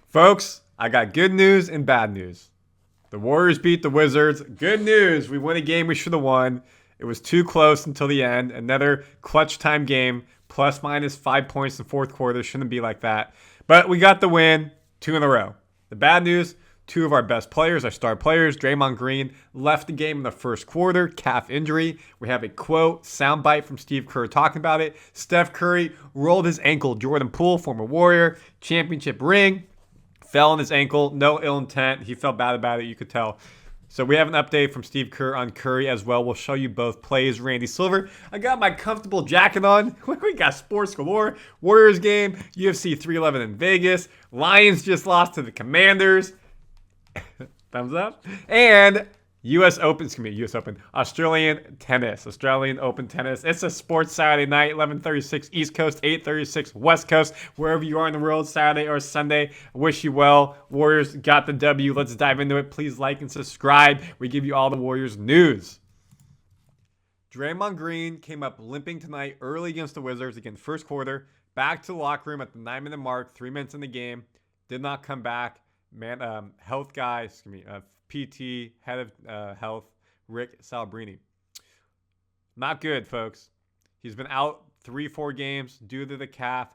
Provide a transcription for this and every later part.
Folks, I got good news and bad news. The Warriors beat the Wizards. Good news. We won a game we should have won. It was too close until the end. Another clutch time game. Plus minus 5 points in the fourth quarter. Shouldn't be like that. But we got the win. 2 in a row. The bad news, 2 of our best players, our star players, Draymond Green, left the game in the first quarter. Calf injury. We have a quote, soundbite from Steve Kerr talking about it. Steph Curry rolled his ankle. Jordan Poole, former Warrior, championship ring. Fell on his ankle, no ill intent. He felt bad about it, you could tell. So we have an update from Steve Kerr on Curry as well. We'll show you both plays. Randy Silver. I got my comfortable jacket on. We got sports galore. Warriors game. UFC 311 in Vegas. Lions just lost to the Commanders. Thumbs up. And U.S. Open, Australian Open tennis. It's a sports Saturday night, 11:36 East Coast, 8:36 West Coast. Wherever you are in the world, Saturday or Sunday, I wish you well. Warriors got the W. Let's dive into it. Please like and subscribe. We give you all the Warriors news. Draymond Green came up limping tonight early against the Wizards. Again, first quarter. Back to the locker room at the 9-minute mark, 3 minutes in the game. Did not come back. Health guy, PT, head of health, Rick Salabrini. Not good, folks. He's been out 3-4 games due to the calf.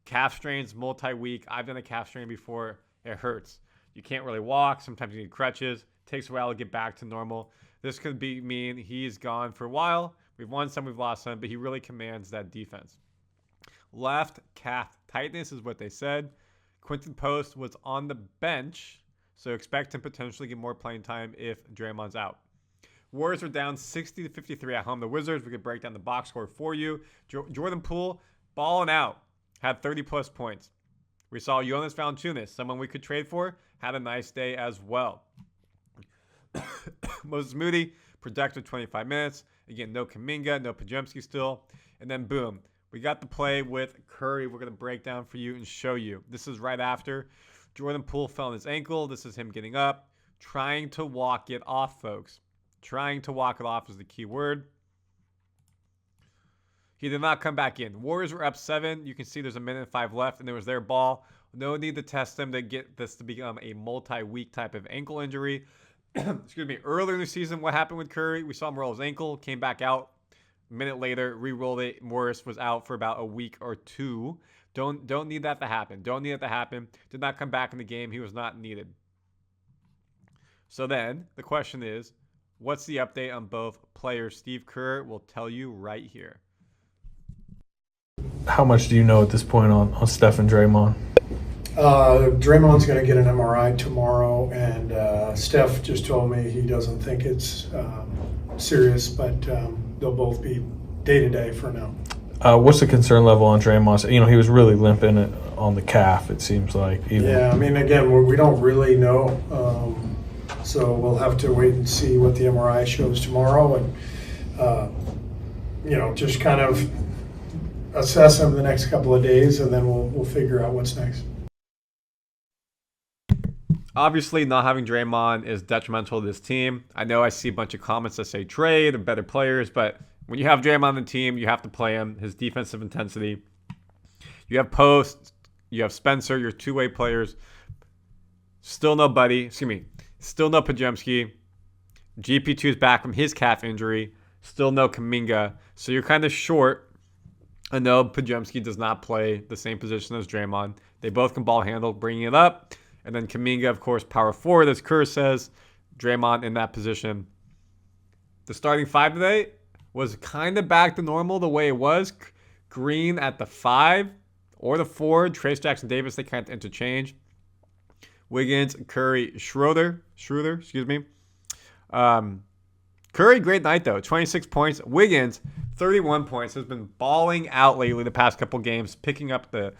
Calf strains, multi-week. I've done a calf strain before. It hurts. You can't really walk. Sometimes you need crutches. Takes a while to get back to normal. This could mean he's gone for a while. We've won some, we've lost some, but he really commands that defense. Left calf tightness is what they said. Quinten Post was on the bench. So expect him potentially get more playing time if Draymond's out. Warriors are down 60-53 at home. The Wizards, we could break down the box score for you. Jordan Poole, balling out, had 30-plus points. We saw Jonas Valanciunas, someone we could trade for, had a nice day as well. Moses Moody, productive 25 minutes. Again, no Kuminga, no Podziemski still. And then boom, we got the play with Curry. We're going to break down for you and show you. This is right after Jordan Poole fell on his ankle. This is him getting up, trying to walk it off, folks. Trying to walk it off is the key word. He did not come back in. Warriors were up 7. You can see there's 1:05 left, and there was their ball. No need to test them to get this to become a multi-week type of ankle injury. Excuse me. Earlier in the season, what happened with Curry? We saw him roll his ankle, came back out. A minute later, re-rolled it. Morris was out for about a week or 2. Don't need that to happen. Don't need that to happen. Did not come back in the game. He was not needed. So then the question is, what's the update on both players? Steve Kerr will tell you right here. How much do you know at this point on Steph and Draymond? Draymond's going to get an MRI tomorrow, and Steph just told me he doesn't think it's serious, but they'll both be day-to-day for now. What's the concern level on Draymond? You know, he was really limping it on the calf, it seems like. Yeah, I mean, again, we don't really know. So we'll have to wait and see what the MRI shows tomorrow and, just kind of assess him the next couple of days, and then we'll figure out what's next. Obviously, not having Draymond is detrimental to this team. I know I see a bunch of comments that say trade and better players, but when you have Draymond on the team, you have to play him. His defensive intensity. You have Post. You have Spencer, your two-way players. Still no Podziemski. GP2 is back from his calf injury. Still no Kuminga. So you're kind of short. I know Podziemski does not play the same position as Draymond. They both can ball handle, bringing it up. And then Kuminga, of course, power forward, as Kerr says. Draymond in that position. The starting 5 today was kind of back to normal the way it was. Green at the 5 or the 4. Trayce Jackson-Davis, they kind of interchange. Wiggins, Curry, Schroder, excuse me. Curry, great night though. 26 points. Wiggins, 31 points. Has been balling out lately the past couple games, picking up the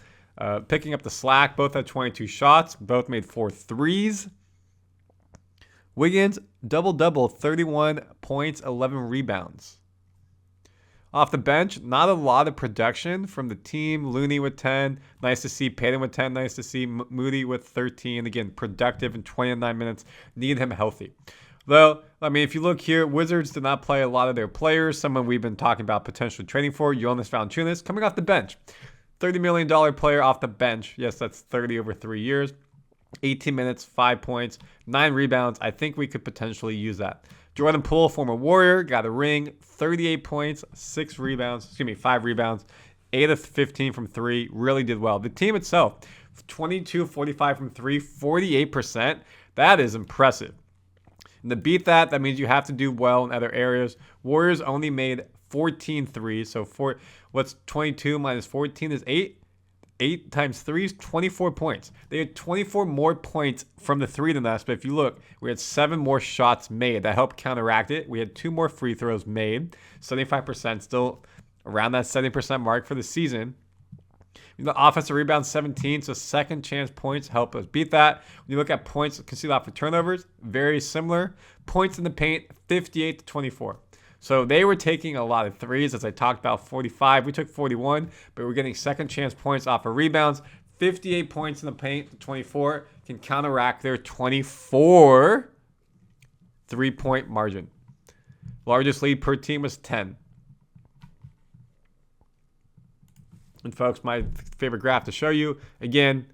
slack. Both had 22 shots. Both made 4 threes. Wiggins, double-double, 31 points, 11 rebounds. Off the bench, not a lot of production from the team. Looney with 10. Nice to see. Payton with 10. Nice to see. Moody with 13. Again, productive in 29 minutes. Need him healthy. Though, I mean, if you look here, Wizards did not play a lot of their players. Someone we've been talking about potentially trading for, Jonas Valanciunas, coming off the bench. $30 million player off the bench. Yes, that's 30 over 3 years. 18 minutes, 5 points, 9 rebounds. I think we could potentially use that. Jordan Poole, former Warrior, got a ring, 38 points, 5 rebounds, 8 of 15 from 3, really did well. The team itself, 22-45 from 3, 48%. That is impressive. And to beat that, that means you have to do well in other areas. Warriors only made 14 threes, so what's 22 minus 14 is 8. 8 times 3 is 24 points. They had 24 more points from the 3 than us, but if you look, we had 7 more shots made. That helped counteract it. We had 2 more free throws made, 75%, still around that 70% mark for the season. The offensive rebound, 17, so second chance points help us beat that. When you look at points conceded off of turnovers, very similar. Points in the paint, 58-24. So they were taking a lot of threes, as I talked about, 45. We took 41, but we're getting second chance points off of rebounds. 58 points in the paint, 24 can counteract their 24 3-point margin. Largest lead per team was 10. And folks, my favorite graph to show you, again,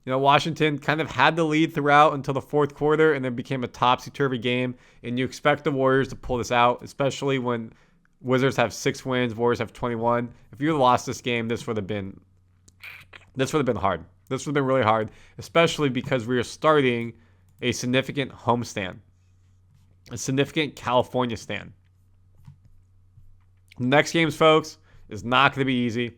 Washington kind of had the lead throughout until the fourth quarter and then became a topsy-turvy game. And you expect the Warriors to pull this out, especially when Wizards have 6 wins, Warriors have 21. If you had lost this game, this would have been hard. This would have been really hard, especially because we are starting a significant homestand, a significant California stand. Next games, folks, is not going to be easy.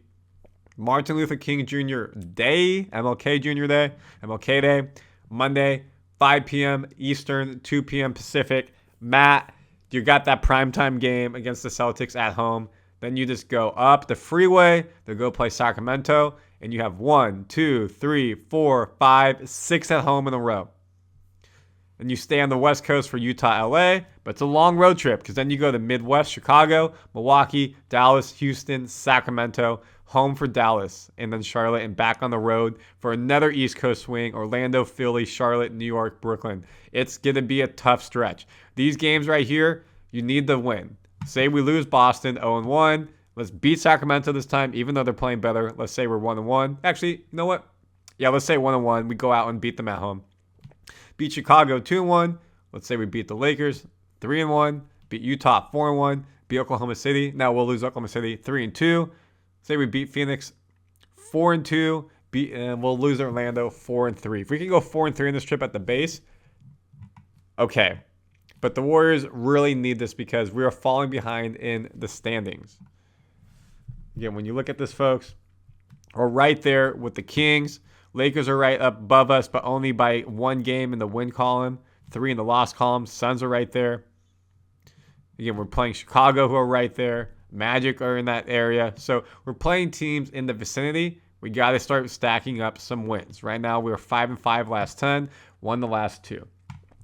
Martin Luther King Jr. Day, MLK Jr. Day, MLK Day, Monday, 5 p.m. Eastern, 2 p.m. Pacific. Matt, you got that primetime game against the Celtics at home. Then you just go up the freeway to go play Sacramento, and you have 1, 2, 3, 4, 5, 6 at home in a row. And you stay on the West Coast for Utah, LA, but it's a long road trip because then you go to Midwest, Chicago, Milwaukee, Dallas, Houston, Sacramento, home for Dallas, and then Charlotte, and back on the road for another East Coast swing, Orlando, Philly, Charlotte, New York, Brooklyn. It's going to be a tough stretch. These games right here, you need the win. Say we lose Boston 0-1. Let's beat Sacramento this time, even though they're playing better. Let's say we're 1-1. Actually, you know what? Yeah, let's say 1-1. We go out and beat them at home. Beat Chicago 2-1. Let's say we beat the Lakers 3-1. Beat Utah 4-1. Beat Oklahoma City. Now we'll lose Oklahoma City 3-2. Say we beat Phoenix 4-2. And we'll lose Orlando 4-3. If we can go 4-3 in this trip at the base, okay. But the Warriors really need this because we are falling behind in the standings. Again, when you look at this, folks, we're right there with the Kings. Lakers are right up above us, but only by 1 game in the win column, 3 in the loss column. Suns are right there. Again, we're playing Chicago, who are right there. Magic are in that area. So we're playing teams in the vicinity. We got to start stacking up some wins. Right now, we're 5-5 last 10, won the last 2.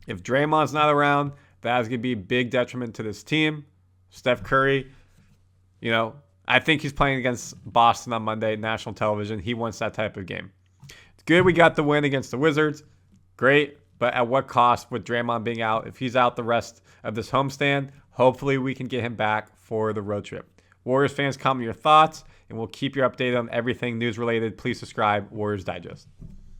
If Draymond's not around, that is going to be a big detriment to this team. Steph Curry, I think he's playing against Boston on Monday, national television. He wants that type of game. Good, we got the win against the Wizards. Great, but at what cost with Draymond being out? If he's out the rest of this homestand, hopefully we can get him back for the road trip. Warriors fans, comment your thoughts, and we'll keep you updated on everything news related. Please subscribe, Warriors Digest.